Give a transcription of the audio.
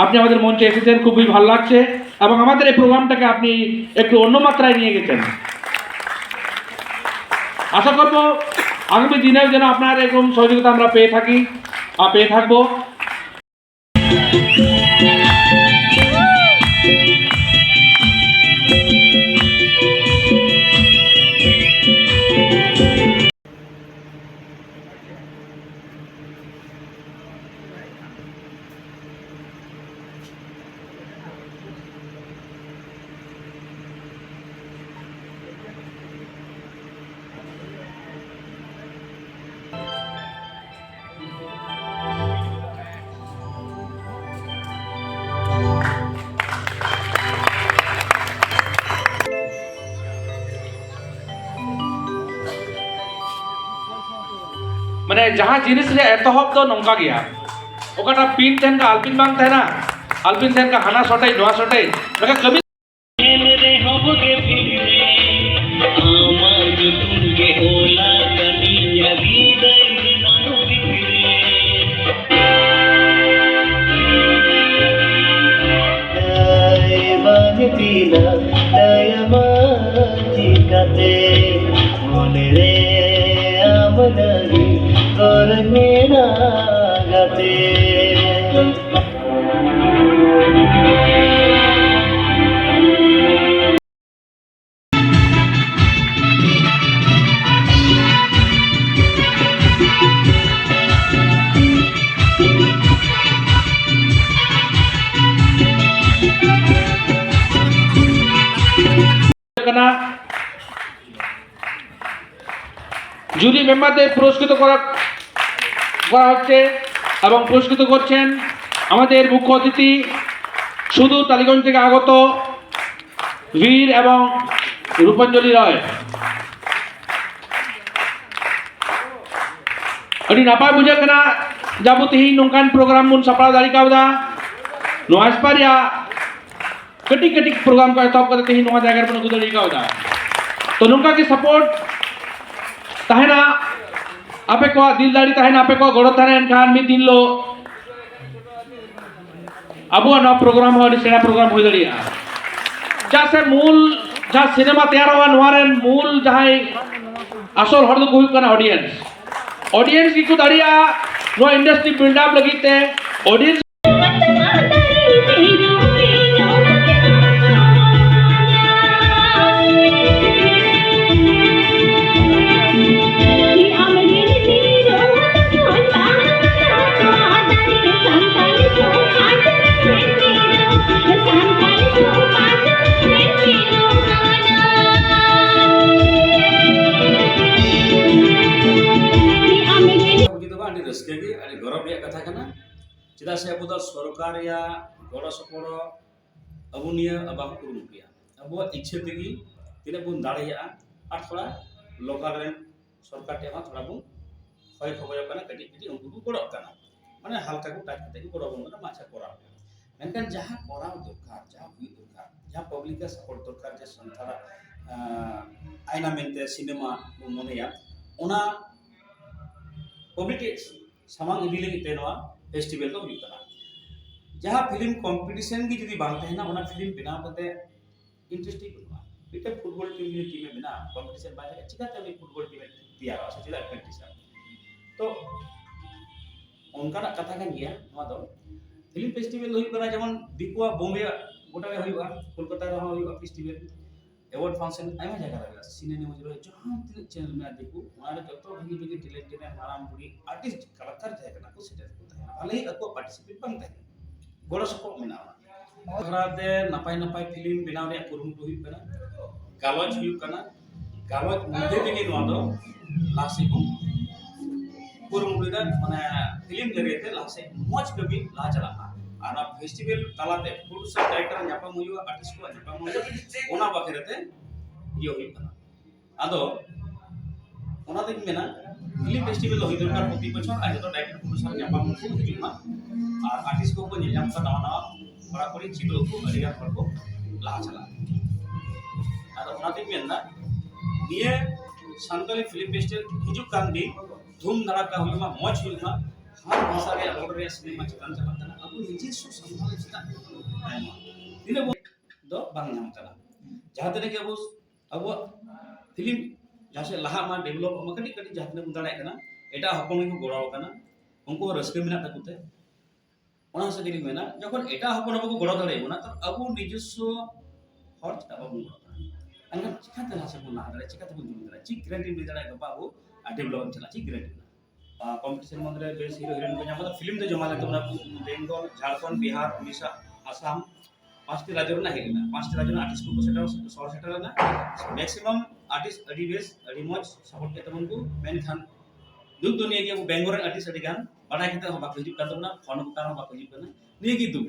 আপনি আমাদের মঞ্চে এসেছেন, খুবই ভালো লাগছে এবং আমাদের এই প্রোগ্রামটাকে আপনি একটু অন্য মাত্রায় নিয়ে গেছেন। আশা করব আগামী দিনেও যেন আপনার এরকম সহযোগিতা আমরা পেয়ে থাকবো। মানে जहाँ जिनिस रे एतहब तो नौका गया ओकाटा पिन तहन का आलपिन बांग तहना आलपिन तहन का हाना सटाई नोआ सटाई लगा कभी रे होबगे फिरे आमार तुमगे ओला कनिया विदाई नानो फिरे दाय बांगतीला दयमाती काते मने रे आमदारी করমেনা গাতে জুরি মেম্বারদের পুরস্কৃত করা হচ্ছে এবং পুরস্কৃত করছেন আমাদের মুখ্য অতিথি সুদূর টালিগঞ্জ থেকে আগত বীর এবং রূপাঞ্জলি রয়। अभी नापाय बुझे कना जब तेही नौकान प्रोग्राम मुन सपड़ा दाड़ी कावदा नोआस पर या कटिक कटिक प्रोग्राम को एतब करते तेही नोआ जागर पर गुदड़ी कावदा तो नौका की सपोर्ट ताहेना आपे को दिल दाड़ी ताहेना आपे को गड़ो थाने एनखान मी दिन लो अबुआ नौ प्रोग्राम हो सेना प्रोग्राम हो दड़िया जा से मूल जा सिनेमा तैयार हुआ नोआरेन मूल जहां असल हर को हुई कना ऑडियंस की को दाड़िया नो इंडस्ट्री बिल्डअप लगी ते ऑडियंस चेदा से अब सरकार या गड़ सपड़ अब अब कुरुमुटिया अब इच्छे तेगी तीन बन दाड़ा और थोड़ा लोकल सरकार टे थोड़ा बन खय खबय कटी कटी उनको को गड़ना माने हल्का को टाइट करते गड़ माछा करा मेनकान जहाँ करा दरकार जहाँ हुई दरकार जहाँ पब्लिक सपोर्ट दरकार जे संथारा आईना मेनते सिनेमा मनेया ओना पब्लिक सामांग इदी लगी तेनवा फेस्टिवल तो हुई जहाँ फिल्म कॉम्पिटिशन की जुदी बांग तहना ओना फिल्म बिना पते इंटरेस्टिंग बनवा बिटे फुटबॉल टीम की टीम बिना कॉम्पिटिशन बाय चिकाते में फुटबॉल टीम तैयार आसे चिला प्रैक्टिस तो उनका कथा कान गया नवा दो फिल्म फेस्टिवल हुई करा जेमन दिकुआ बॉम्बे गोटा रे हुईवा कोलकाता रे हुईवा फेस्टिवल अवार्ड फंक्शन आयमा जगह रे सिनेमा में जहां चैनल में देखो ओना जतो भगी भगी टैलेंटेड हराम बुड़ी आर्टिस्ट कलाकार थे कना को सेटा को था भले ही अको पार्टिसिपेट बांग थे गड़ सपोर्ट मेना घराते नपाय नपाय फिल्म बनाव रे कुरुमुटु हुई कना गालज हुई कना गालज मध्य दिगे नवा दो लासे को कुरुमुटु दा माने फिल्म जरिए लासे मौज कभी ला चला और फेस्टिवल तालाते प्रोड्यूसर डायरेक्टर न्यापाम हुआ आर्टिस्ट को न्यापाम हुआ ओना बखरते ये हुई कना आदो ओना तक मेना फिल्म फेस्टिवल हुई दरकार प्रति बछर आज तो डायरेक्टर प्रोड्यूसर न्यापाम को हिजुमा और आर्टिस्ट को निजाम का नवा नवा बड़ा बड़ी चित्र को अलिया हर को ला चला आदो ओना तक मेना ये संताली फिल्म फेस्टिवल हिजु कान दी धूम धड़ाका हुईमा मौज हुईमा ᱟᱨ ᱵᱷᱟᱥᱟ ᱨᱮᱭᱟᱜ ᱨᱚᱲ ᱨᱮᱭᱟᱜ ᱥᱤᱱᱮᱢᱟ ᱪᱮᱛᱟᱱ ᱪᱟᱞᱟᱜ ᱠᱟᱱᱟ ᱟᱵᱚ ᱱᱤᱡᱮᱥᱥᱚ ᱥᱟᱱᱛᱟᱲ ᱪᱮᱫᱟᱜ ᱟᱭᱢᱟ ᱛᱤᱱᱟᱹᱜ ᱫᱚ ᱵᱟᱝ ᱧᱟᱢ ᱠᱟᱱᱟ ᱡᱟᱦᱟᱸ ᱛᱤᱱᱟᱹᱜ ᱜᱮ ᱟᱵᱚᱣᱟᱜ ᱯᱷᱤᱞᱤᱢ ᱡᱟᱦᱟᱸ ᱥᱮᱫ ᱞᱟᱦᱟᱜ ᱢᱟ ᱰᱮᱵᱷᱞᱚᱯ ᱢᱟ ᱠᱟᱹᱴᱤᱡ ᱠᱟᱹᱴᱤᱡ ᱡᱟᱦᱟᱸ ᱛᱤᱱᱟᱹᱜ ᱵᱚᱱ ᱫᱟᱲᱮᱭᱟᱜ ᱠᱟᱱᱟ ᱮᱴᱟᱜ ᱦᱚᱯᱚᱱ ᱜᱮᱠᱚ ᱜᱚᱲᱚ ᱟᱠᱟᱱᱟ उनको रस्के में तक ᱚᱱᱟ ᱦᱤᱥᱟᱹᱵ ᱛᱮᱞᱤᱧ ᱢᱮᱱᱟ ᱡᱚᱠᱷᱚᱱ ᱮᱴᱟᱜ ᱦᱚᱯᱚᱱ ᱟᱵᱚ ᱠᱚ ᱜᱚᱲᱚ ᱫᱟᱲᱮᱭᱟᱵᱚᱱᱟ ᱛᱚ ᱟᱵᱚ ᱱᱤᱡস্ব ᱦᱚᱲ ᱪᱮᱫᱟᱜ ᱵᱟᱵᱚᱱ ᱜᱚᱲᱚ ᱫᱟᱲᱮᱭᱟᱜᱼᱟ ᱮᱱᱠᱷᱟᱱ ᱪᱤᱠᱟᱹᱛᱮ ᱞᱟᱦᱟ ᱥᱮᱫ ᱵᱚᱱ ᱞᱟᱦᱟ ᱫᱟᱲᱮᱭᱟᱜᱼᱟ ᱪᱤᱠᱟᱹᱛᱮ ᱵᱚᱱ ᱡᱩᱢᱤᱫ ᱫᱟᱲᱮᱭᱟᱜᱼᱟ ᱪᱮᱫ ᱜᱮᱨᱮᱱᱴᱤ ᱞᱟᱹᱭ ᱫᱟᱲᱮᱭᱟᱜᱼᱟ ᱜᱟᱯᱟ ᱟᱵᱚ ᱰᱮᱵᱷᱞᱚᱯ ᱪᱟᱞᱟᱜᱼᱟ ᱪᱮᱫ ᱜᱮᱨᱮᱱᱴि ᱢᱮᱱᱟᱜᱼᱟ कॉम्पिटिशन मध्य बेस हीरो हीरोइन को जमा फिल्म तो जमा लेते हैं बेंगल झारखंड बिहार उड़ीसा आसाम पांचटी राज्य में हेल पांचटी राज्य में आर्टिस्ट को सर सेटर मैक्सिमम आर्टिस्ट अड़ी बेस अड़ी मज सपोर्ट के तमन को मेनखान दुख दुनिया के बेंगल आर्टिस्ट अड़ी गान बाडा के बाको हिजुग कान तबना फोन को बाको हिजुग काना निये की दुख